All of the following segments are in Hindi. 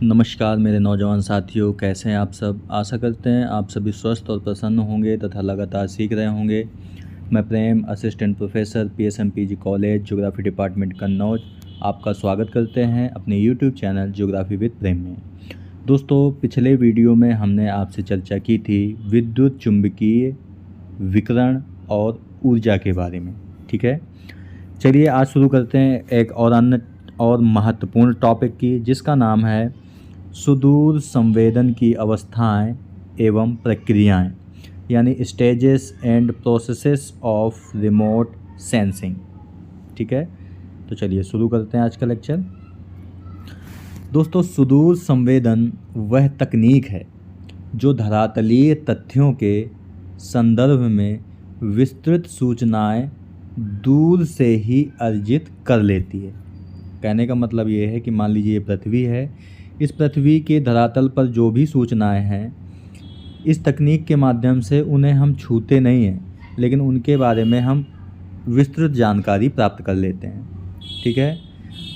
नमस्कार मेरे नौजवान साथियों, कैसे हैं आप सब। आशा करते हैं आप सभी स्वस्थ और प्रसन्न होंगे तथा लगातार सीख रहे होंगे। मैं Prem, assistant professor PSMPG college geography department Kannauj, आपका स्वागत करते हैं अपने YouTube channel geography with Prem में। दोस्तों, पिछले वीडियो में हमने आपसे चर्चा की थी विद्युत चुंबकीय विकिरण और ऊर्जा के बारे में। ठीक है, चलिए आज शुरू करते हैं एक और अन्य और महत्वपूर्ण टॉपिक की, जिसका नाम है सुदूर संवेदन की अवस्थाएं एवं प्रक्रियाएं, यानी stages and processes of remote sensing. ठीक है, तो चलिए शुरू करते हैं आज का लेक्चर। दोस्तों, सुदूर संवेदन वह तकनीक है जो धरातलीय तथ्यों के संदर्भ में विस्तृत सूचनाएं दूर से ही अर्जित कर लेती है। कहने का मतलब ये है कि मान लीजिए ये पृथ्वी है, इस पृथ्वी के धरातल पर जो भी सूचनाएं हैं, इस तकनीक के माध्यम से उन्हें हम छूते नहीं हैं, लेकिन उनके बारे में हम विस्तृत जानकारी प्राप्त कर लेते हैं। ठीक है,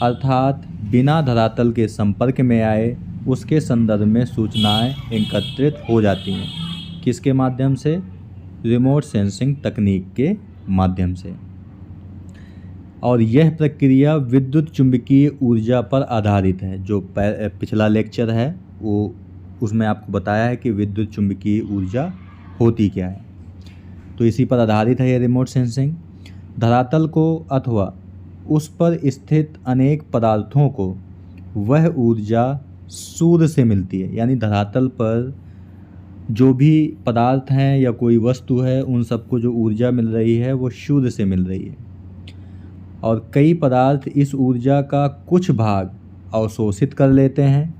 अर्थात बिना धरातल के संपर्क में आए उसके संदर्भ में सूचनाएं एकत्रित हो जाती हैं। किसके माध्यम से? रिमोट सेंसिंग तकनीक के माध्यम से। और यह प्रक्रिया विद्युत चुंबकीय ऊर्जा पर आधारित है। जो पिछला लेक्चर है वो उसमें आपको बताया है कि विद्युत चुंबकीय ऊर्जा होती क्या है, तो इसी पर आधारित है यह रिमोट सेंसिंग। धरातल को अथवा उस पर स्थित अनेक पदार्थों को वह ऊर्जा सूर्य से मिलती है, यानी धरातल पर जो भी पदार्थ हैं या कोई वस्तु है, उन सबको जो ऊर्जा मिल रही है वो सूर्य से मिल रही है। और कई पदार्थ इस ऊर्जा का कुछ भाग अवशोषित कर लेते हैं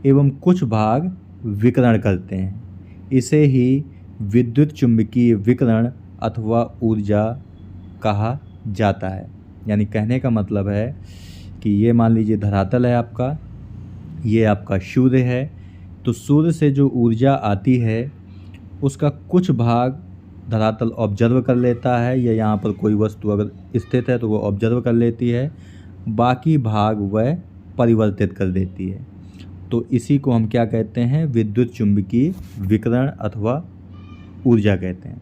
एवं कुछ भाग विकिरण करते हैं। इसे ही विद्युत चुंबकीय विकिरण अथवा ऊर्जा कहा जाता है। यानी कहने का मतलब है कि ये मान लीजिए धरातल है आपका, ये आपका सूर्य है, तो सूर्य से जो ऊर्जा आती है उसका कुछ भाग धरातल ऑब्जर्व कर लेता है, या यहाँ पर कोई वस्तु अगर स्थित है तो वो ऑब्जर्व कर लेती है, बाकी भाग वह परिवर्तित कर देती है। तो इसी को हम क्या कहते हैं? विद्युत चुंबकीय विकिरण अथवा ऊर्जा कहते हैं।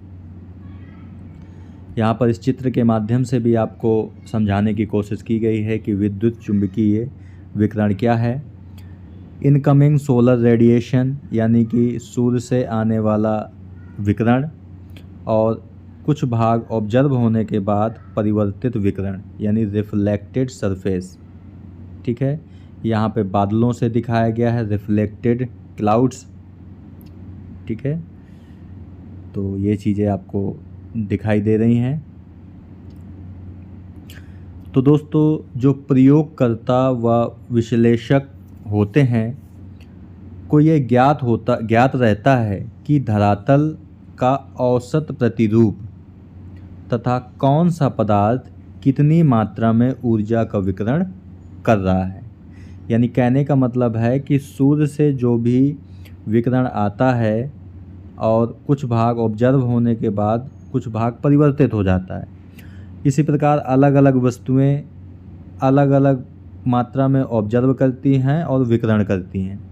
यहाँ पर इस चित्र के माध्यम से भी आपको समझाने की कोशिश की गई है कि विद्युत चुंबकीय विकिरण क्या है। इनकमिंग सोलर रेडिएशन, यानी कि सूर्य से आने वाला विकिरण, और कुछ भाग ऑब्जर्व होने के बाद परिवर्तित विकिरण, यानी रिफ्लेक्टेड सरफेस। ठीक है, यहाँ पे बादलों से दिखाया गया है रिफ्लेक्टेड क्लाउड्स। ठीक है, तो ये चीज़ें आपको दिखाई दे रही हैं। तो दोस्तों, जो प्रयोगकर्ता व विश्लेषक होते हैं को ये ज्ञात रहता है कि धरातल का औसत प्रतिरूप तथा कौन सा पदार्थ कितनी मात्रा में ऊर्जा का विकिरण कर रहा है। यानी कहने का मतलब है कि सूर्य से जो भी विकिरण आता है और कुछ भाग ऑब्जर्व होने के बाद कुछ भाग परिवर्तित हो जाता है, इसी प्रकार अलग अलग वस्तुएं अलग अलग मात्रा में ऑब्जर्व करती हैं और विकिरण करती हैं।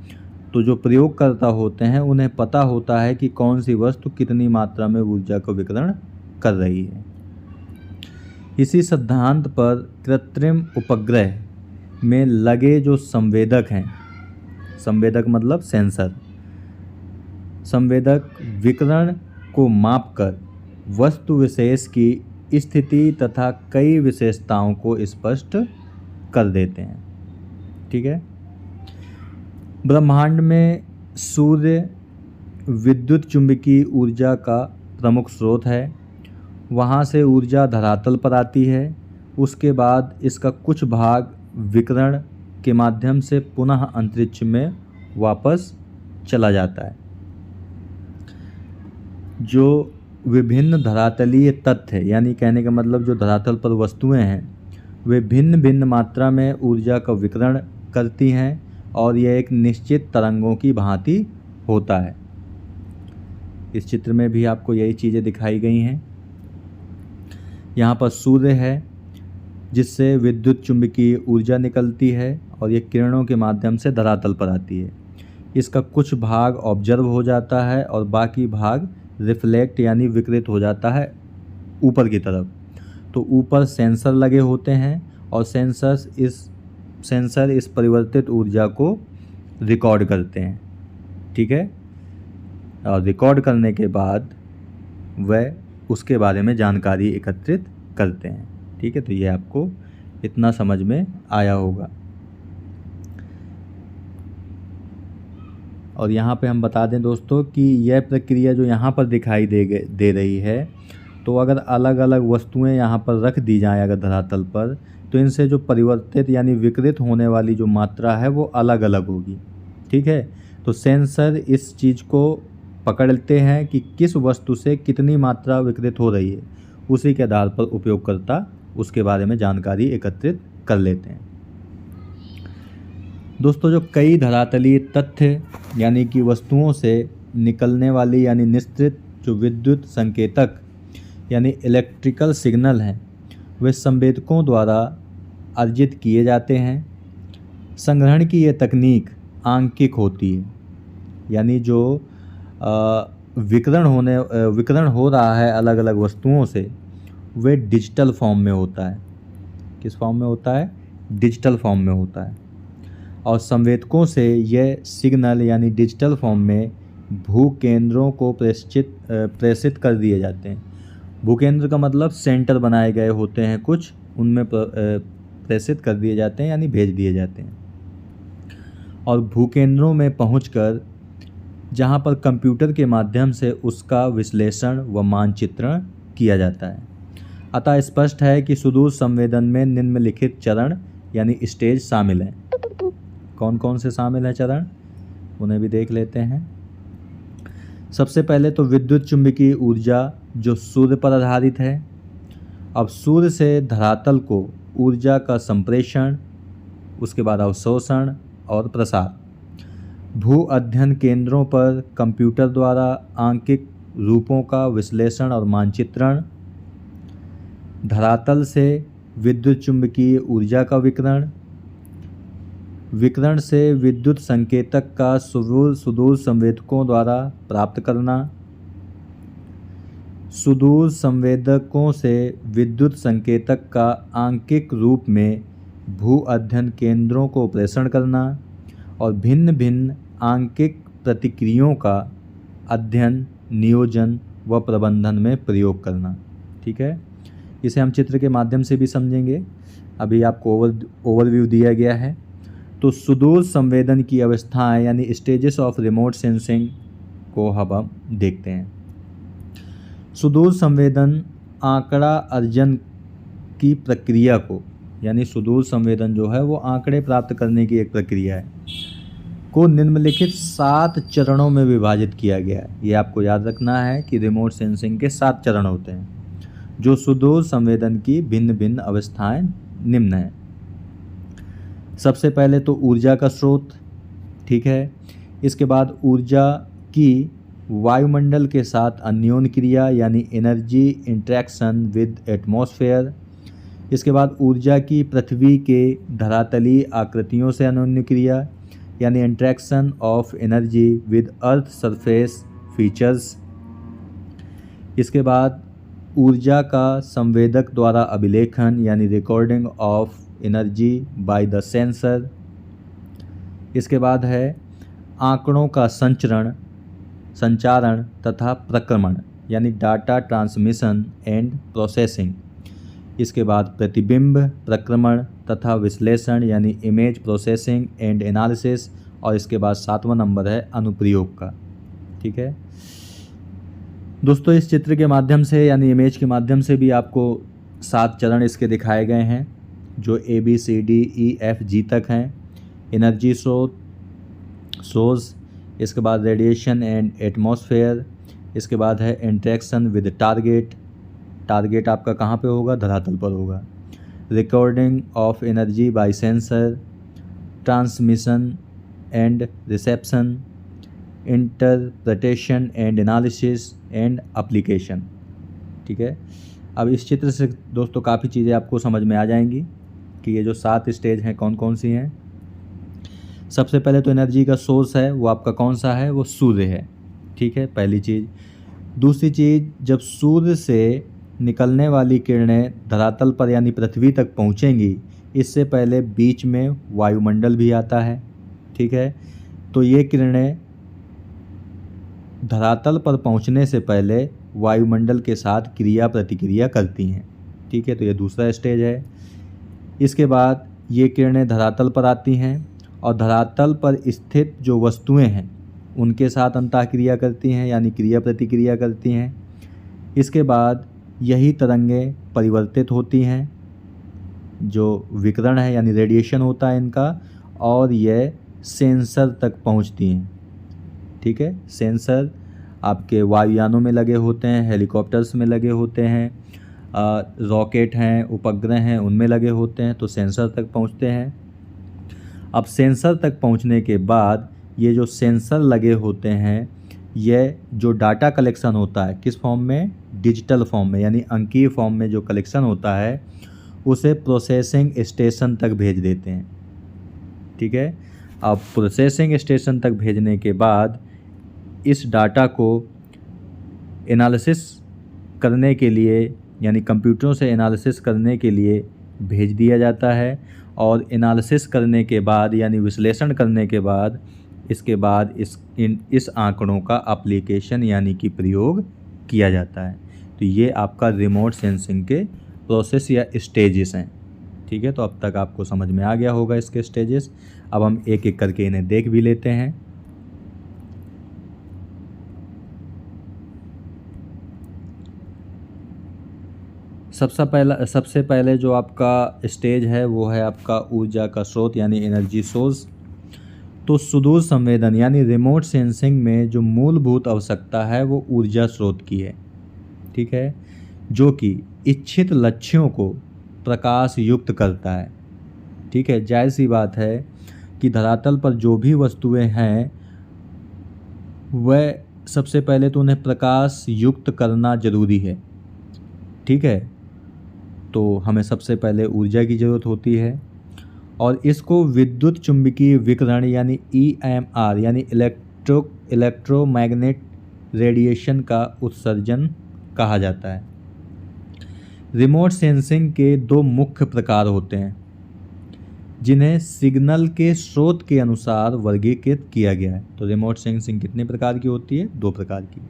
तो जो प्रयोगकर्ता होते हैं उन्हें पता होता है कि कौन सी वस्तु कितनी मात्रा में ऊर्जा का विकिरण कर रही है। इसी सिद्धांत पर कृत्रिम उपग्रह में लगे जो संवेदक हैं, संवेदक मतलब सेंसर, संवेदक विकिरण को मापकर वस्तु विशेष की स्थिति तथा कई विशेषताओं को स्पष्ट कर देते हैं। ठीक है, ब्रह्मांड में सूर्य विद्युत चुंबकीय ऊर्जा का प्रमुख स्रोत है। वहाँ से ऊर्जा धरातल पर आती है, उसके बाद इसका कुछ भाग विकिरण के माध्यम से पुनः अंतरिक्ष में वापस चला जाता है। जो विभिन्न धरातलीय तत्व, यानी कहने का मतलब जो धरातल पर वस्तुएं हैं, वे भिन्न भिन्न मात्रा में ऊर्जा का विकिरण करती हैं और यह एक निश्चित तरंगों की भांति होता है। इस चित्र में भी आपको यही चीज़ें दिखाई गई हैं। यहाँ पर सूर्य है, जिससे विद्युत चुम्बकीय ऊर्जा निकलती है और ये किरणों के माध्यम से धरातल पर आती है। इसका कुछ भाग ऑब्जर्व हो जाता है और बाकी भाग रिफ्लेक्ट यानी विकृत हो जाता है ऊपर की तरफ। तो ऊपर सेंसर लगे होते हैं और सेंसर इस परिवर्तित ऊर्जा को रिकॉर्ड करते हैं, ठीक है। और रिकॉर्ड करने के बाद वह उसके बारे में जानकारी एकत्रित करते हैं, ठीक है। तो ये आपको इतना समझ में आया होगा। और यहाँ पे हम बता दें दोस्तों कि यह प्रक्रिया जो यहाँ पर दिखाई दे रही है, तो अगर अलग अलग वस्तुएं यहाँ पर रख दी जाएं अगर धरातल पर, तो इनसे जो परिवर्तित यानी विकृत होने वाली जो मात्रा है वो अलग अलग होगी, ठीक है। तो सेंसर इस चीज़ को पकड़ते हैं कि किस वस्तु से कितनी मात्रा विकृत हो रही है, उसी के आधार पर उपयोगकर्ता उसके बारे में जानकारी एकत्रित कर लेते हैं। दोस्तों, जो कई धरातलीय तथ्य यानी कि वस्तुओं से निकलने वाली यानी निश्चित जो विद्युत संकेतक यानी इलेक्ट्रिकल सिग्नल हैं, वे संवेदकों द्वारा अर्जित किए जाते हैं। संग्रहण की यह तकनीक आंकिक होती है, यानी जो विकिरण हो रहा है अलग अलग वस्तुओं से, वे डिजिटल फॉर्म में होता है। किस फॉर्म में होता है? डिजिटल फॉर्म में होता है। और संवेदकों से यह सिग्नल यानी डिजिटल फॉर्म में भूकेंद्रों को प्रेषित कर दिए जाते हैं। भूकेंद्र का मतलब सेंटर बनाए गए होते हैं कुछ, उनमें प्रेषित कर दिए जाते हैं यानी भेज दिए जाते हैं। और भूकेंद्रों में पहुंचकर जहां पर कंप्यूटर के माध्यम से उसका विश्लेषण व मानचित्रण किया जाता है। अतः स्पष्ट है कि सुदूर संवेदन में निम्नलिखित चरण यानी स्टेज शामिल हैं। कौन कौन से शामिल हैं चरण, उन्हें भी देख लेते हैं। सबसे पहले तो विद्युत चुम्बकीय ऊर्जा जो सूर्य पर आधारित है। अब सूर्य से धरातल को ऊर्जा का संप्रेषण, उसके बाद अवशोषण और प्रसार। भू अध्ययन केंद्रों पर कंप्यूटर द्वारा आंकिक रूपों का विश्लेषण और मानचित्रण। धरातल से विद्युत चुम्बकीय ऊर्जा का विकिरण। विकिरण से विद्युत संकेतक का सुदूर संवेदकों द्वारा प्राप्त करना। सुदूर संवेदकों से विद्युत संकेतक का आंकिक रूप में भू अध्ययन केंद्रों को प्रेषण करना और भिन्न भिन्न आंकिक प्रतिक्रियाओं का अध्ययन, नियोजन व प्रबंधन में प्रयोग करना, ठीक है। इसे हम चित्र के माध्यम से भी समझेंगे। अभी आपको ओवरव्यू दिया गया है। तो सुदूर संवेदन की अवस्थाएं यानी स्टेजेस ऑफ रिमोट सेंसिंग को हम देखते हैं। सुदूर संवेदन आंकड़ा अर्जन की प्रक्रिया को, यानी सुदूर संवेदन जो है वो आंकड़े प्राप्त करने की एक प्रक्रिया है, को निम्नलिखित 7 चरणों में विभाजित किया गया है। ये आपको याद रखना है कि रिमोट सेंसिंग के 7 चरण होते हैं। जो सुदूर संवेदन की भिन्न भिन्न अवस्थाएं निम्न हैं। सबसे पहले तो ऊर्जा का स्रोत, ठीक है। इसके बाद ऊर्जा की वायुमंडल के साथ अन्योन्य क्रिया यानी एनर्जी इंटरेक्शन विद एटमॉस्फेयर। इसके बाद ऊर्जा की पृथ्वी के धरातलीय आकृतियों से अन्योन्य क्रिया यानी interaction of energy with earth surface features. इसके बाद ऊर्जा का संवेदक द्वारा अभिलेखन यानी recording of energy by the sensor. इसके बाद है आंकड़ों का संचारण तथा प्रक्रमण यानी डाटा ट्रांसमिशन एंड प्रोसेसिंग। इसके बाद प्रतिबिंब प्रक्रमण तथा विश्लेषण यानी इमेज प्रोसेसिंग एंड एनालिसिस। और इसके बाद 7वां नंबर है अनुप्रयोग का, ठीक है। दोस्तों, इस चित्र के माध्यम से यानी इमेज के माध्यम से भी आपको 7 चरण इसके दिखाए गए हैं, जो ABCDEFG तक हैं। एनर्जी सोर्स, इसके बाद रेडिएशन एंड एटमॉस्फेयर। इसके बाद है इंटरेक्शन विद टारगेट आपका कहाँ पे होगा? धरातल पर होगा। Recording of energy by sensor, transmission and reception, interpretation and analysis and application, ठीक है। अब इस चित्र से दोस्तों काफ़ी चीज़ें आपको समझ में आ जाएंगी कि ये जो 7 स्टेज हैं कौन कौन सी हैं। सबसे पहले तो एनर्जी का सोर्स है वो आपका कौन सा है, वो सूर्य है। ठीक है, पहली चीज़। दूसरी चीज़, जब सूर्य से निकलने वाली किरणें धरातल पर यानी पृथ्वी तक पहुँचेंगी, इससे पहले बीच में वायुमंडल भी आता है। ठीक है, तो ये किरणें धरातल पर पहुंचने से पहले वायुमंडल के साथ क्रिया प्रतिक्रिया करती हैं। ठीक है, तो ये दूसरा स्टेज है। इसके बाद ये किरणें धरातल पर आती हैं और धरातल पर स्थित जो वस्तुएं हैं उनके साथ अंतःक्रिया करती हैं यानी क्रिया प्रतिक्रिया करती हैं। इसके बाद यही तरंगें परिवर्तित होती हैं, जो विकिरण है यानी रेडिएशन होता है इनका, और यह सेंसर तक पहुंचती हैं। ठीक है, सेंसर आपके वायुयानों में लगे होते हैं, हेलीकॉप्टर्स में लगे होते हैं, रॉकेट हैं, उपग्रह हैं, उनमें लगे होते हैं, तो सेंसर तक पहुंचते हैं। अब सेंसर तक पहुंचने के बाद ये जो सेंसर लगे होते हैं, ये जो डाटा कलेक्शन होता है किस फॉर्म में, डिजिटल फॉर्म में यानी अंकीय फॉर्म में जो कलेक्शन होता है उसे प्रोसेसिंग स्टेशन तक भेज देते हैं। ठीक है, अब प्रोसेसिंग स्टेशन तक भेजने के बाद इस डाटा को एनालिसिस करने के लिए यानी कंप्यूटरों से एनालिसिस करने के लिए भेज दिया जाता है, और एनालिसिस करने के बाद यानी विश्लेषण करने के बाद इसके बाद इस आंकड़ों का एप्लीकेशन यानी कि प्रयोग किया जाता है। तो ये आपका रिमोट सेंसिंग के प्रोसेस या स्टेजेस हैं। ठीक है, तो अब तक आपको समझ में आ गया होगा इसके स्टेजेस। अब हम एक एक करके इन्हें देख भी लेते हैं। सबसे पहले जो आपका स्टेज है वो है आपका ऊर्जा का स्रोत यानी एनर्जी सोर्स। तो सुदूर संवेदन यानी रिमोट सेंसिंग में जो मूलभूत आवश्यकता है वो ऊर्जा स्रोत की है। ठीक है, जो कि इच्छित लक्ष्यों को प्रकाश युक्त करता है। ठीक है, जाहिर सी बात है कि धरातल पर जो भी वस्तुएं हैं वह सबसे पहले तो उन्हें प्रकाश युक्त करना जरूरी है। ठीक है, तो हमें सबसे पहले ऊर्जा की ज़रूरत होती है, और इसको विद्युत चुंबकीय विकिरण यानी EMR यानी इलेक्ट्रोमैग्नेट रेडिएशन का उत्सर्जन कहा जाता है। रिमोट सेंसिंग के 2 मुख्य प्रकार होते हैं जिन्हें सिग्नल के स्रोत के अनुसार वर्गीकृत किया गया है। तो रिमोट सेंसिंग कितने प्रकार की होती है, 2 प्रकार की,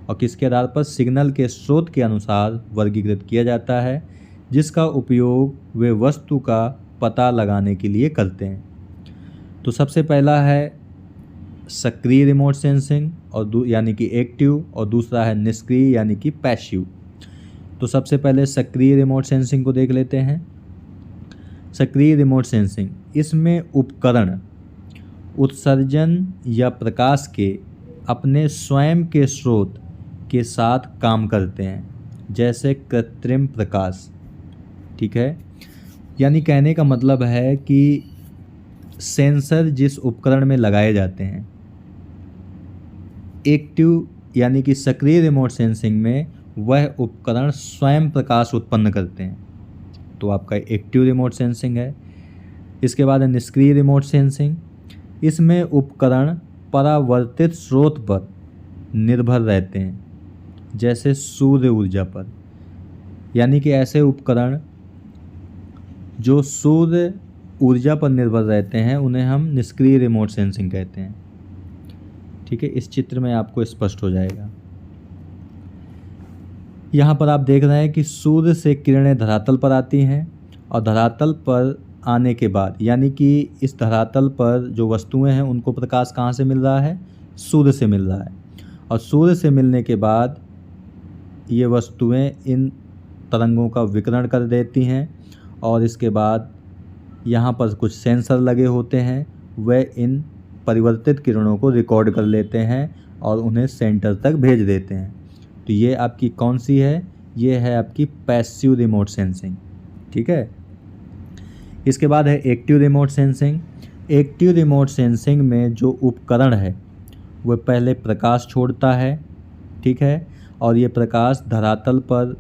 और किसके आधार पर, सिग्नल के स्रोत के अनुसार वर्गीकृत किया जाता है, जिसका उपयोग वे वस्तु का पता लगाने के लिए करते हैं। तो सबसे पहला है सक्रिय रिमोट सेंसिंग और यानी कि एक्टिव, और दूसरा है निष्क्रिय यानी कि पैसिव। तो सबसे पहले सक्रिय रिमोट सेंसिंग को देख लेते हैं। सक्रिय रिमोट सेंसिंग, इसमें उपकरण उत्सर्जन या प्रकाश के अपने स्वयं के स्रोत के साथ काम करते हैं, जैसे कृत्रिम प्रकाश। ठीक है, यानी कहने का मतलब है कि सेंसर जिस उपकरण में लगाए जाते हैं, एक्टिव यानी कि सक्रिय रिमोट सेंसिंग में वह उपकरण स्वयं प्रकाश उत्पन्न करते हैं, तो आपका एक्टिव रिमोट सेंसिंग है। इसके बाद है निष्क्रिय रिमोट सेंसिंग, इसमें उपकरण परावर्तित स्रोत पर निर्भर रहते हैं, जैसे सूर्य ऊर्जा पर। यानी कि ऐसे उपकरण जो सूर्य ऊर्जा पर निर्भर रहते हैं उन्हें हम निष्क्रिय रिमोट सेंसिंग कहते हैं। ठीक है, इस चित्र में आपको स्पष्ट हो जाएगा। यहाँ पर आप देख रहे हैं कि सूर्य से किरणें धरातल पर आती हैं, और धरातल पर आने के बाद यानी कि इस धरातल पर जो वस्तुएं हैं उनको प्रकाश कहाँ से मिल रहा है, सूर्य से मिल रहा है, और सूर्य से मिलने के बाद ये वस्तुएं इन तरंगों का विकिरण कर देती हैं, और इसके बाद यहाँ पर कुछ सेंसर लगे होते हैं, वह इन परिवर्तित किरणों को रिकॉर्ड कर लेते हैं और उन्हें सेंटर तक भेज देते हैं। तो ये आपकी कौन सी है, ये है आपकी पैसिव रिमोट सेंसिंग। ठीक है, इसके बाद है active remote sensing. Active remote sensing में जो उपकरण है वह पहले प्रकाश छोड़ता है। ठीक है, और ये प्रकाश धरातल पर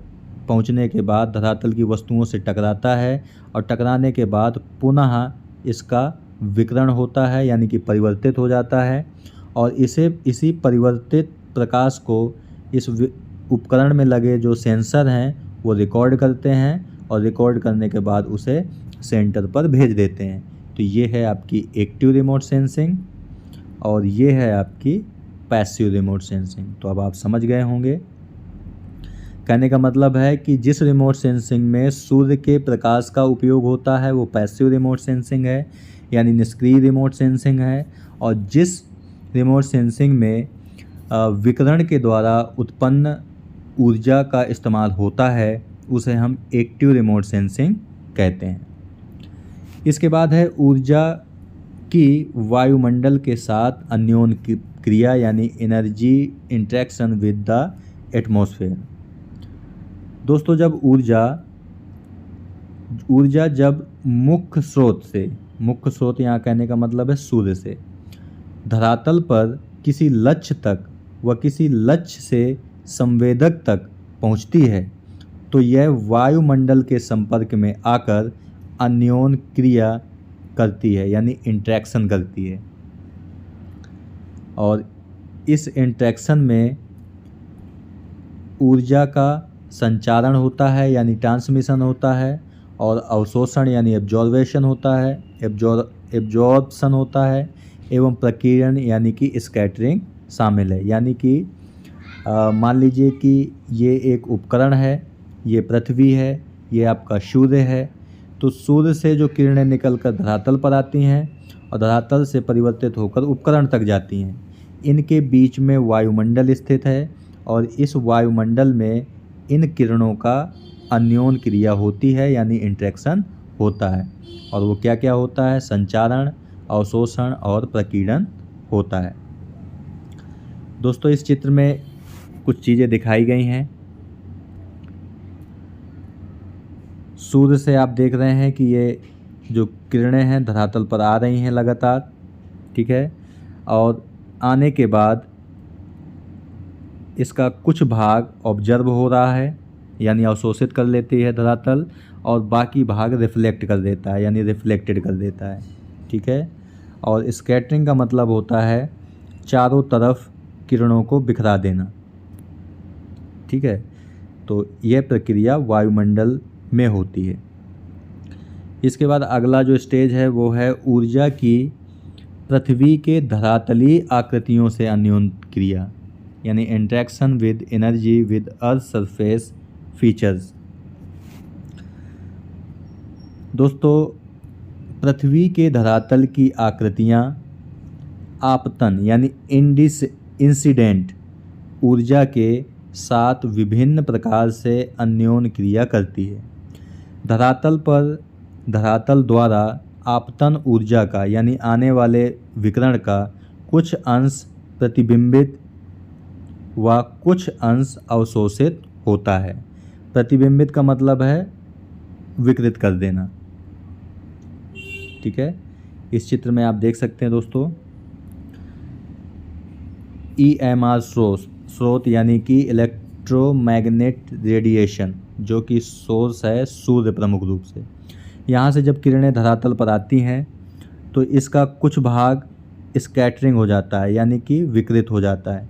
पहुंचने के बाद धरातल की वस्तुओं से टकराता है और टकराने के बाद पुनः इसका विकिरण होता है यानी कि परिवर्तित हो जाता है और इसी परिवर्तित प्रकाश को इस उपकरण में लगे जो सेंसर हैं वो रिकॉर्ड करते हैं और रिकॉर्ड करने के बाद उसे सेंटर पर भेज देते हैं। तो ये है आपकी एक्टिव रिमोट सेंसिंग और ये है आपकी पैसिव रिमोट सेंसिंग। तो अब आप समझ गए होंगे। कहने का मतलब है कि जिस रिमोट सेंसिंग में सूर्य के प्रकाश का उपयोग होता है वो पैसिव रिमोट सेंसिंग है यानी निष्क्रिय रिमोट सेंसिंग है, और जिस रिमोट सेंसिंग में विकिरण के द्वारा उत्पन्न ऊर्जा का इस्तेमाल होता है उसे हम एक्टिव रिमोट सेंसिंग कहते हैं। इसके बाद है ऊर्जा की वायुमंडल के साथ अन्योन क्रिया यानी energy interaction with the atmosphere. दोस्तों जब ऊर्जा जब मुख्य स्रोत यहाँ कहने का मतलब है सूर्य से धरातल पर किसी लक्ष्य तक व किसी लक्ष्य से संवेदक तक पहुँचती है तो यह वायुमंडल के संपर्क में आकर अन्योन क्रिया करती है यानी इंटरेक्शन करती है, और इस इंटरेक्शन में ऊर्जा का संचारण होता है यानी ट्रांसमिशन होता है और अवशोषण यानी एब्जॉर्बेशन होता है एवं प्रकीर्णन यानी कि स्कैटरिंग शामिल है। यानी कि मान लीजिए कि ये एक उपकरण है, ये पृथ्वी है, ये आपका सूर्य है। तो सूर्य से जो किरणें निकलकर धरातल पर आती हैं और धरातल से परिवर्तित होकर उपकरण तक जाती हैं, इनके बीच में वायुमंडल स्थित है और इस वायुमंडल में इन किरणों का अन्योन क्रिया होती है यानी इंटरेक्शन होता है, और वो क्या क्या होता है, संचारण, अवशोषण और प्रकीर्णन होता है। दोस्तों इस चित्र में कुछ चीज़ें दिखाई गई हैं। सूर्य से आप देख रहे हैं कि ये जो किरणें हैं धरातल पर आ रही हैं लगातार, ठीक है, और आने के बाद इसका कुछ भाग ऑब्जर्व हो रहा है यानी अवशोषित कर लेती है धरातल, और बाकी भाग रिफ्लेक्ट कर देता है यानी रिफ्लेक्टेड कर देता है, ठीक है। और स्कैटरिंग का मतलब होता है चारों तरफ किरणों को बिखरा देना, ठीक है। तो यह प्रक्रिया वायुमंडल में होती है। इसके बाद अगला जो स्टेज है वो है ऊर्जा की पृथ्वी के धरातलीय आकृतियों से अन्योन क्रिया यानी interaction with energy with earth surface features. दोस्तों पृथ्वी के धरातल की आकृतियाँ आपतन यानी इंसिडेंट ऊर्जा के साथ विभिन्न प्रकार से अन्योन क्रिया करती है। धरातल द्वारा आपतन ऊर्जा का यानी आने वाले विकिरण का कुछ अंश प्रतिबिंबित व कुछ अंश अवशोषित होता है। प्रतिबिंबित का मतलब है विकृत कर देना, ठीक है। इस चित्र में आप देख सकते हैं दोस्तों EMR स्रोत यानी कि इलेक्ट्रोमैग्नेट रेडिएशन, जो कि सोर्स है सूर्य प्रमुख रूप से। यहाँ से जब किरणें धरातल पर आती हैं तो इसका कुछ भाग स्कैटरिंग हो जाता है यानी कि विकृत हो जाता है,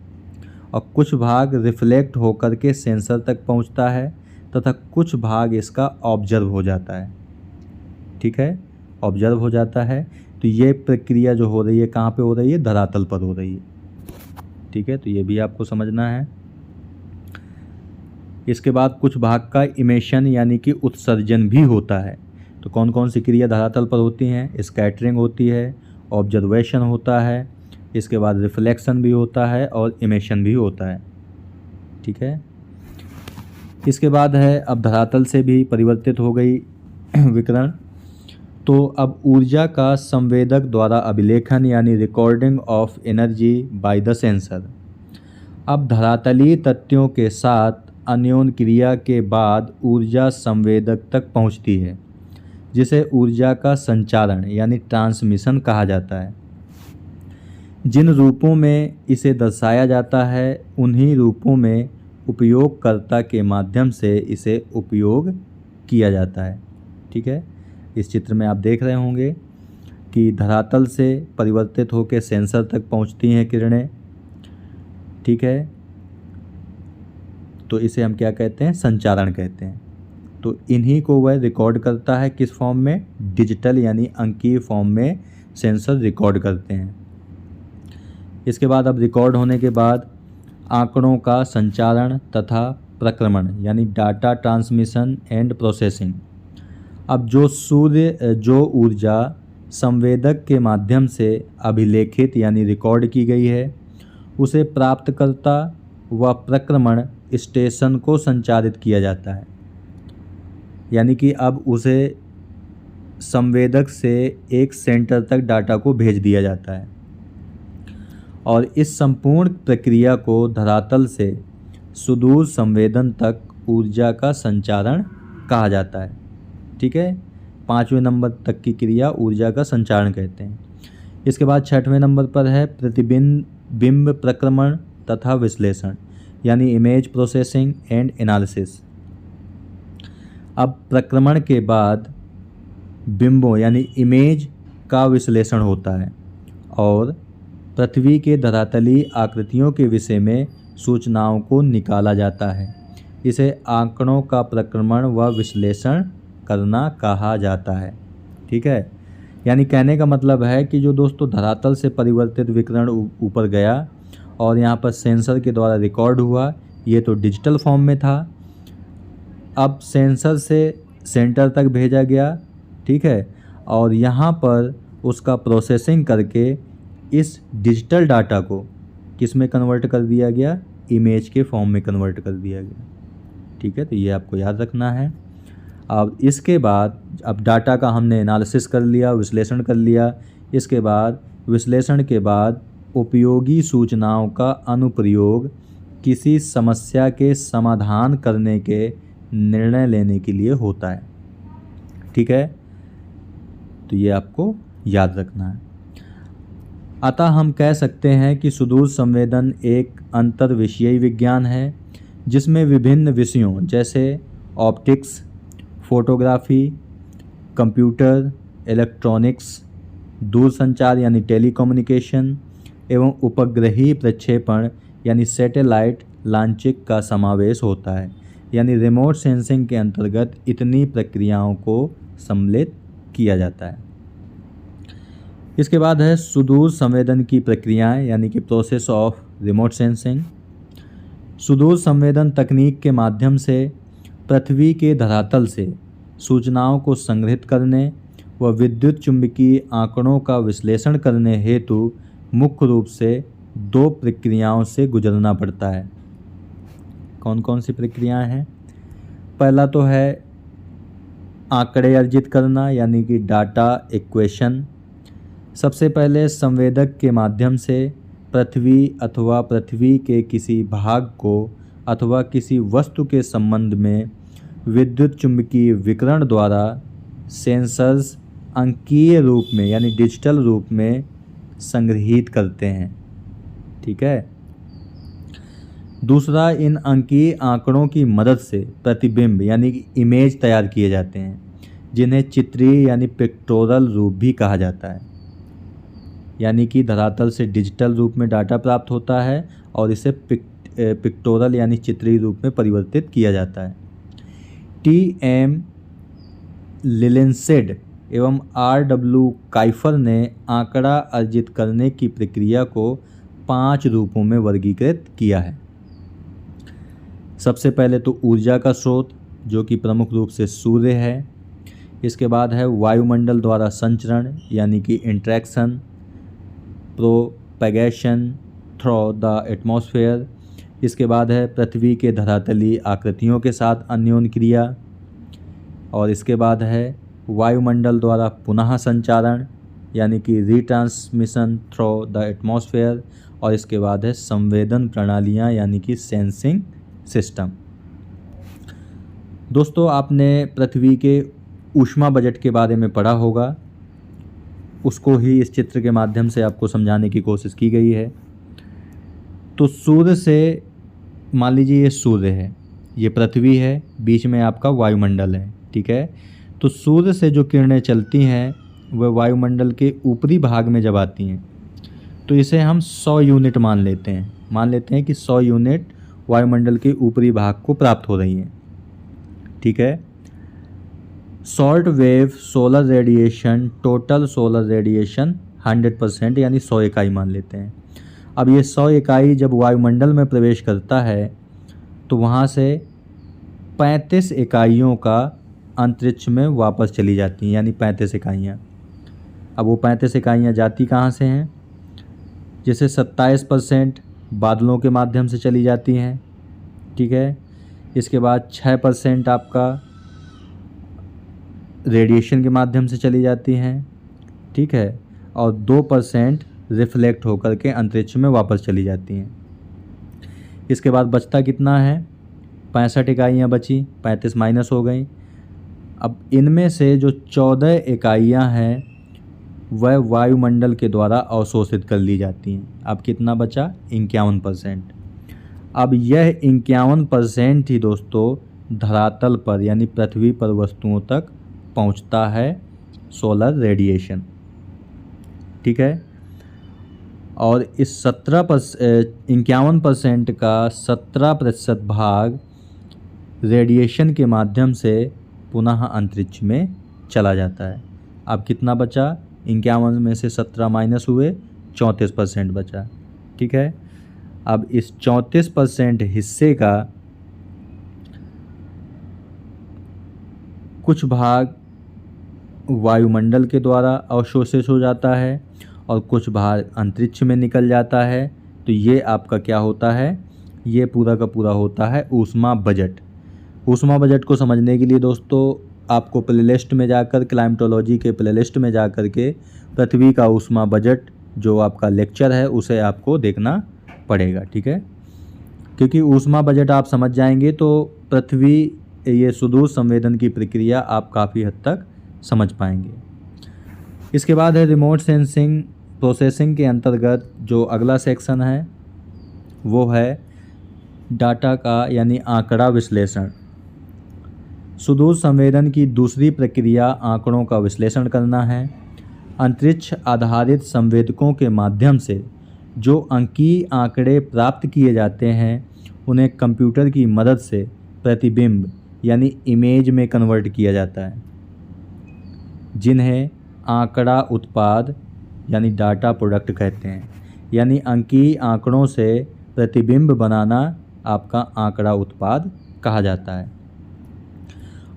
और कुछ भाग रिफ्लेक्ट होकर के सेंसर तक पहुँचता है तथा कुछ भाग इसका ऑब्जर्व हो जाता है, ठीक है, ऑब्जर्व हो जाता है। तो ये प्रक्रिया जो हो रही है कहाँ पे हो रही है, धरातल पर हो रही है, ठीक है। तो ये भी आपको समझना है। इसके बाद कुछ भाग का इमेशन यानी कि उत्सर्जन भी होता है। तो कौन कौन सी क्रिया धरातल पर होती हैं, स्कैटरिंग होती है, ऑब्जर्वेशन होता है, इसके बाद रिफ्लेक्शन भी होता है और इमेशन भी होता है, ठीक है। इसके बाद है अब धरातल से भी परिवर्तित हो गई विकिरण, तो अब ऊर्जा का संवेदक द्वारा अभिलेखन यानी recording of energy by the sensor. अब धरातलीय तथ्यों के साथ अन्योन क्रिया के बाद ऊर्जा संवेदक तक पहुंचती है, जिसे ऊर्जा का संचारण यानी ट्रांसमिशन कहा जाता है। जिन रूपों में इसे दर्शाया जाता है उन्हीं रूपों में उपयोगकर्ता के माध्यम से इसे उपयोग किया जाता है। ठीक है, इस चित्र में आप देख रहे होंगे कि धरातल से परिवर्तित होकर सेंसर तक पहुंचती हैं किरणें। ठीक है, तो इसे हम क्या कहते हैं, संचारण कहते हैं। तो इन्हीं को वह रिकॉर्ड करता है, किस फॉर्म में, डिजिटल यानी अंकीय फॉर्म में सेंसर रिकॉर्ड करते हैं। इसके बाद अब रिकॉर्ड होने के बाद आंकड़ों का संचारण तथा प्रक्रमण यानी डाटा ट्रांसमिशन एंड प्रोसेसिंग। अब जो ऊर्जा संवेदक के माध्यम से अभिलेखित यानी रिकॉर्ड की गई है उसे प्राप्तकर्ता व प्रक्रमण स्टेशन को संचारित किया जाता है। यानी कि अब उसे संवेदक से एक सेंटर तक डाटा को भेज दिया जाता है और इस संपूर्ण प्रक्रिया को धरातल से सुदूर संवेदन तक ऊर्जा का संचारण कहा जाता है। ठीक है, 5वें नंबर तक की क्रिया ऊर्जा का संचारण कहते हैं। इसके बाद 6वें नंबर पर है प्रतिबिंब प्रक्रमण तथा विश्लेषण यानी इमेज प्रोसेसिंग एंड एनालिसिस। अब प्रक्रमण के बाद बिंबों यानी इमेज का विश्लेषण होता है और पृथ्वी के धरातलीय आकृतियों के विषय में सूचनाओं को निकाला जाता है। इसे आंकड़ों का प्रक्रमण व विश्लेषण करना कहा जाता है। ठीक है, यानी कहने का मतलब है कि जो दोस्तों धरातल से परिवर्तित विकिरण ऊपर गया और यहाँ पर सेंसर के द्वारा रिकॉर्ड हुआ, ये तो डिजिटल फॉर्म में था। अब सेंसर से सेंटर तक भेजा गया। ठीक है, और यहाँ पर उसका प्रोसेसिंग करके इस डिजिटल डाटा को किस में कन्वर्ट कर दिया गया, इमेज के फॉर्म में कन्वर्ट कर दिया गया। ठीक है, तो ये आपको याद रखना है। अब इसके बाद अब डाटा का हमने एनालिसिस कर लिया, विश्लेषण कर लिया। इसके बाद विश्लेषण के बाद उपयोगी सूचनाओं का अनुप्रयोग किसी समस्या के समाधान करने के निर्णय लेने के लिए होता है। ठीक है, तो ये आपको याद रखना है। अतः हम कह सकते हैं कि सुदूर संवेदन एक अंतर विषयी विज्ञान है जिसमें विभिन्न विषयों जैसे ऑप्टिक्स, फोटोग्राफी, कंप्यूटर, इलेक्ट्रॉनिक्स, दूरसंचार यानी टेलीकम्युनिकेशन एवं उपग्रही प्रक्षेपण यानी सैटेलाइट लॉन्चिंग का समावेश होता है। यानी रिमोट सेंसिंग के अंतर्गत इतनी प्रक्रियाओं को सम्मिलित किया जाता है। इसके बाद है सुदूर संवेदन की प्रक्रियाएं यानी कि प्रोसेस ऑफ रिमोट सेंसिंग। सुदूर संवेदन तकनीक के माध्यम से पृथ्वी के धरातल से सूचनाओं को संग्रहित करने व विद्युत चुंबकीय आंकड़ों का विश्लेषण करने हेतु मुख्य रूप से 2 प्रक्रियाओं से गुजरना पड़ता है। कौन कौन सी प्रक्रियाएं हैं? पहला तो है आंकड़े अर्जित करना यानी कि डाटा इक्वेशन। सबसे पहले संवेदक के माध्यम से पृथ्वी अथवा पृथ्वी के किसी भाग को अथवा किसी वस्तु के संबंध में विद्युत चुंबकीय विकिरण द्वारा सेंसर्स अंकीय रूप में यानी डिजिटल रूप में संग्रहित करते हैं। ठीक है। दूसरा, इन अंकीय आंकड़ों की मदद से प्रतिबिंब यानी कि इमेज तैयार किए जाते हैं जिन्हें चित्रीय यानी पिक्टोरल रूप भी कहा जाता है। यानी कि धरातल से डिजिटल रूप में डाटा प्राप्त होता है और इसे पिक्टोरल यानी चित्रीय रूप में परिवर्तित किया जाता है। टी.एम. लिलिंसेड एवं R.W. काइफर ने आंकड़ा अर्जित करने की प्रक्रिया को 5 रूपों में वर्गीकृत किया है। सबसे पहले तो ऊर्जा का स्रोत जो कि प्रमुख रूप से सूर्य है। इसके बाद है वायुमंडल द्वारा संचरण यानी कि interaction, propagation through the atmosphere. इसके बाद है पृथ्वी के धरातलीय आकृतियों के साथ अन्योन्य क्रिया। और इसके बाद है वायुमंडल द्वारा पुनः संचारण यानी कि रिट्रांसमिशन थ्रू द एटमॉस्फेयर। और इसके बाद है संवेदन प्रणालियाँ यानी कि सेंसिंग सिस्टम। दोस्तों, आपने पृथ्वी के ऊष्मा बजट के बारे में पढ़ा होगा, उसको ही इस चित्र के माध्यम से आपको समझाने की कोशिश की गई है। तो सूर्य से मान लीजिए ये सूर्य है, ये पृथ्वी है, बीच में आपका वायुमंडल है, ठीक है। तो सूर्य से जो किरणें चलती हैं वह वायुमंडल के ऊपरी भाग में जब आती हैं तो इसे हम 100 यूनिट मान लेते हैं कि 100 यूनिट वायुमंडल के ऊपरी भाग को प्राप्त हो रही हैं, ठीक है। Short wave solar radiation, total solar radiation 100% यानी 100 इकाई मान लेते हैं। अब ये 100 इकाई जब वायुमंडल में प्रवेश करता है तो वहाँ से 35 इकाइयों का अंतरिक्ष में वापस चली जाती हैं, यानी 35 इकाइयाँ। अब वो 35 इकाइयाँ जाती कहाँ से हैं? जैसे 27% बादलों के माध्यम से चली जाती हैं, ठीक है। इसके बाद 6% आपका रेडिएशन के माध्यम से चली जाती हैं, ठीक है। और 2% रिफ्लेक्ट होकर के अंतरिक्ष में वापस चली जाती हैं। इसके बाद बचता कितना है? 65 इकाइयाँ बची, 35 माइनस हो गई। अब इनमें से जो 14 इकाइयाँ हैं वह वायुमंडल के द्वारा अवशोषित कर ली जाती हैं। अब कितना बचा? 51%। अब यह 51% ही दोस्तों धरातल पर यानी पृथ्वी पर वस्तुओं तक पहुंचता है सोलर रेडिएशन, ठीक है। और इस 51% का 17% भाग रेडिएशन के माध्यम से पुनः अंतरिक्ष में चला जाता है। अब कितना बचा? 51 में से 17 माइनस हुए, 34% बचा, ठीक है। अब इस 34% हिस्से का कुछ भाग वायुमंडल के द्वारा अवशोषित हो जाता है और कुछ भाग अंतरिक्ष में निकल जाता है। तो ये आपका क्या होता है? ये पूरा का पूरा होता है ऊष्मा बजट। ऊष्मा बजट को समझने के लिए दोस्तों आपको प्लेलिस्ट में जाकर, क्लाइमेटोलॉजी के प्लेलिस्ट में जाकर के पृथ्वी का ऊष्मा बजट जो आपका लेक्चर है उसे आपको देखना पड़ेगा, ठीक है। क्योंकि ऊष्मा बजट आप समझ जाएंगे तो पृथ्वी ये सुदूर संवेदन की प्रक्रिया आप काफ़ी हद तक समझ पाएंगे। इसके बाद है रिमोट सेंसिंग प्रोसेसिंग के अंतर्गत जो अगला सेक्शन है वो है डाटा का यानी आंकड़ा विश्लेषण। सुदूर संवेदन की दूसरी प्रक्रिया आंकड़ों का विश्लेषण करना है। अंतरिक्ष आधारित संवेदकों के माध्यम से जो अंकीय आंकड़े प्राप्त किए जाते हैं उन्हें कंप्यूटर की मदद से प्रतिबिंब यानी इमेज में कन्वर्ट किया जाता है, जिन्हें आंकड़ा उत्पाद यानी डाटा प्रोडक्ट कहते हैं। यानी अंकीय आंकड़ों से प्रतिबिंब बनाना आपका आंकड़ा उत्पाद कहा जाता है।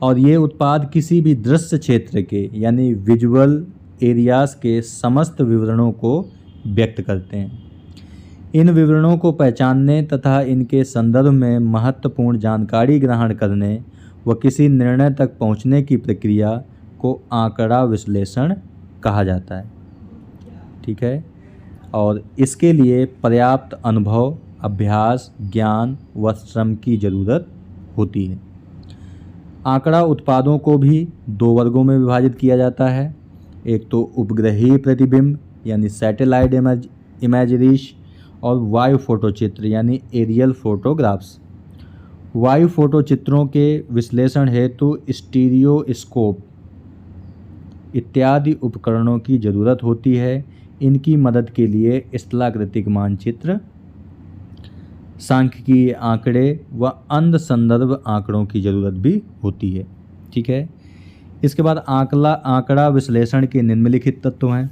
और ये उत्पाद किसी भी दृश्य क्षेत्र के यानी विजुअल एरियाज के समस्त विवरणों को व्यक्त करते हैं। इन विवरणों को पहचानने तथा इनके संदर्भ में महत्वपूर्ण जानकारी ग्रहण करने व किसी निर्णय तक पहुंचने की प्रक्रिया को आंकड़ा विश्लेषण कहा जाता है, ठीक है। और इसके लिए पर्याप्त अनुभव, अभ्यास, ज्ञान व श्रम की ज़रूरत होती है। आंकड़ा उत्पादों को भी दो वर्गों में विभाजित किया जाता है। एक तो उपग्रहीय प्रतिबिंब यानी सैटेलाइट इमेजरीज और वायु फोटोचित्र यानी एरियल फोटोग्राफ्स। वायु फोटोचित्रों के विश्लेषण हेतु स्टीरियोस्कोप इत्यादि उपकरणों की ज़रूरत होती है। इनकी मदद के लिए स्थलाकृतिक मानचित्र, सांख्यिकीय आंकड़े व अन्य संदर्भ आंकड़ों की ज़रूरत भी होती है, ठीक है। इसके बाद आंकड़ा विश्लेषण के निम्नलिखित तत्व हैं।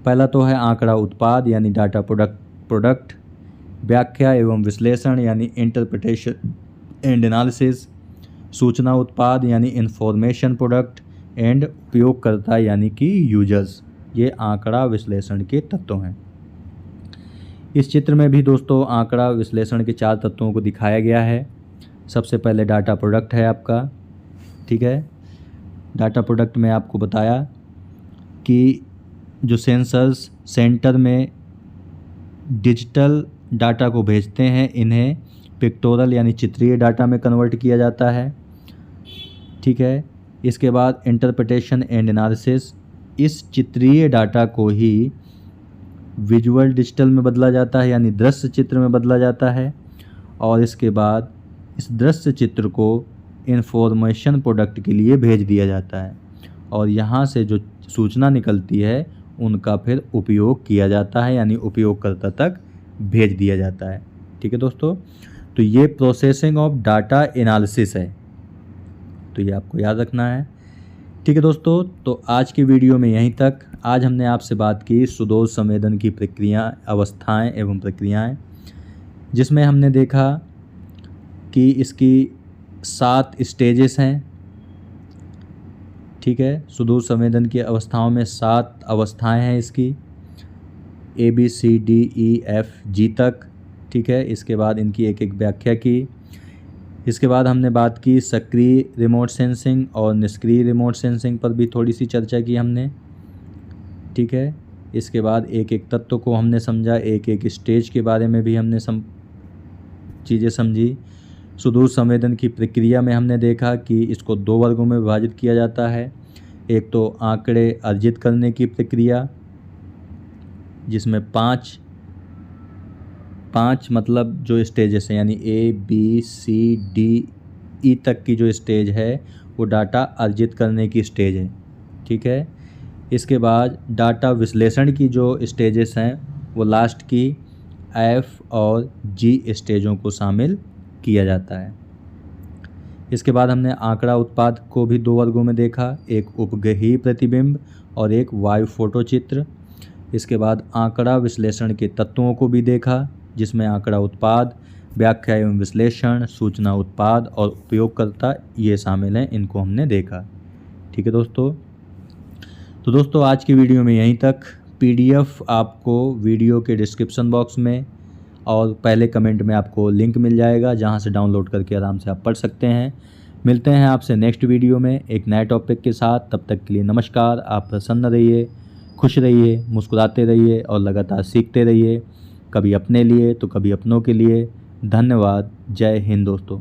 पहला तो है आंकड़ा उत्पाद यानी डाटा प्रोडक्ट, व्याख्या एवं विश्लेषण यानी इंटरप्रिटेशन एंड एनालिसिस, सूचना उत्पाद यानी इंफॉर्मेशन प्रोडक्ट एंड उपयोगकर्ता यानी कि यूजर्स। ये आंकड़ा विश्लेषण के तत्व हैं। इस चित्र में भी दोस्तों आंकड़ा विश्लेषण के 4 तत्वों को दिखाया गया है। सबसे पहले डाटा प्रोडक्ट है आपका, ठीक है। डाटा प्रोडक्ट में आपको बताया कि जो सेंसर्स सेंटर में डिजिटल डाटा को भेजते हैं इन्हें पिक्टोरल यानी चित्रीय डाटा में कन्वर्ट किया जाता है, ठीक है। इसके बाद इंटरप्रिटेशन एंड एनालिसिस, इस चित्रीय डाटा को ही विजुअल डिजिटल में बदला जाता है यानी दृश्य चित्र में बदला जाता है। और इसके बाद इस दृश्य चित्र को इन्फॉर्मेशन प्रोडक्ट के लिए भेज दिया जाता है और यहाँ से जो सूचना निकलती है उनका फिर उपयोग किया जाता है, यानी उपयोगकर्ता तक भेज दिया जाता है। ठीक है दोस्तों, तो ये प्रोसेसिंग ऑफ डाटा एनालिसिस है, तो ये आपको याद रखना है। ठीक है दोस्तों, तो आज की वीडियो में यहीं तक। आज हमने आपसे बात की सुडोल संवेदन की प्रक्रिया, अवस्थाएं एवं प्रक्रियाएं, जिसमें हमने देखा कि इसकी 7 स्टेजेस हैं। ठीक है, सुडोल संवेदन की अवस्थाओं में 7 अवस्थाएं हैं इसकी, ABCDEFG तक। ठीक है, इसके बाद इनकी एक एक व्याख्या की। इसके बाद हमने बात की सक्रिय रिमोट सेंसिंग और निष्क्रिय रिमोट सेंसिंग पर भी थोड़ी सी चर्चा की हमने। ठीक है, इसके बाद एक एक तत्व को हमने समझा, एक एक स्टेज के बारे में भी हमने चीज़ें समझी। सुडोल संवेदन की प्रक्रिया में हमने देखा कि इसको 2 वर्गों में विभाजित किया जाता है। एक तो आंकड़े अर्जित करने की प्रक्रिया, जिसमें 5 मतलब जो स्टेजेस हैं, यानी ABCDE तक की जो स्टेज है वो डाटा अर्जित करने की स्टेज है। ठीक है, इसके बाद डाटा विश्लेषण की जो स्टेजेस हैं वो लास्ट की F और G स्टेजों को शामिल किया जाता है। इसके बाद हमने आंकड़ा उत्पाद को भी 2 वर्गों में देखा, एक उपग्रहीय प्रतिबिंब और एक वायु फोटो चित्र। इसके बाद आंकड़ा विश्लेषण के तत्वों को भी देखा, जिसमें आंकड़ा उत्पाद, व्याख्या एवं विश्लेषण, सूचना उत्पाद और उपयोगकर्ता ये शामिल हैं, इनको हमने देखा। ठीक है दोस्तों, तो दोस्तों आज की वीडियो में यहीं तक। PDF आपको वीडियो के डिस्क्रिप्शन बॉक्स में और पहले कमेंट में आपको लिंक मिल जाएगा, जहां से डाउनलोड करके आराम से आप पढ़ सकते हैं। मिलते हैं आपसे नेक्स्ट वीडियो में एक नए टॉपिक के साथ। तब तक के लिए नमस्कार। आप प्रसन्न रहिए, खुश रहिए, मुस्कुराते रहिए और लगातार सीखते रहिए, कभी अपने लिए तो कभी अपनों के लिए। धन्यवाद। जय हिंद दोस्तों।